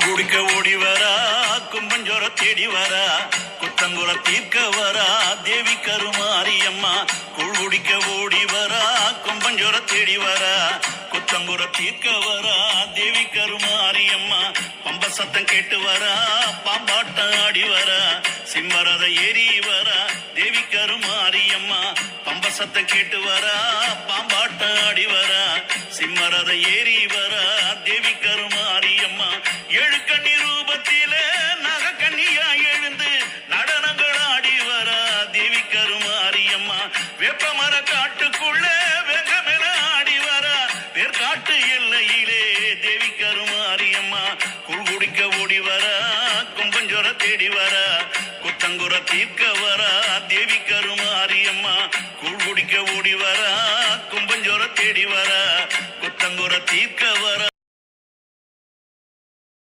குடிக்க ஓடி வரா, கும்பஞ்சோர தேடி வரா, குத்தங்குற தீர்க்க வரா தேவி கருமாரியம்மா. குடிக்க ஓடி வரா, கும்பஞ்சோர தேடி வரா, குத்தங்குற தீர்க்க வரா தேவி கருமாரியம்மா. பம்ப சத்தம் கேட்டு வரா, பாம்பாட்டம் ஆடி வரா, சிம்மரத ஏறி வரா தேவி கருமாரியம்மா. பம்ப சத்தம் கேட்டு வரா, பாம்பாட்டம் ஆடி வரா, சிம்மரத ஏறி வரா தேவி கருமாரியம்மா. ஏழு கண்ணி ரூபத்தில நக கண்ணியா எழுந்து நடனங்கள் ஆடி வரா தேவி கருமாரியம்மா. வேப்பமர காட்டுக்குள்ள வெங்கமென ஆடி வரா வேர்காட்டு எல்லையிலே தேவி கருமாரியம்மா. குடிக்க ஓடி வரா, கும்பஞ்சோர தேடி வரா, குத்தங்குற தீர்க்க வரா தேவி கருமாரியம்மா. குடிக்க ஓடி வரா, கும்பஞ்சோர தேடி வரா, குத்தங்குற தீர்க்க வரா.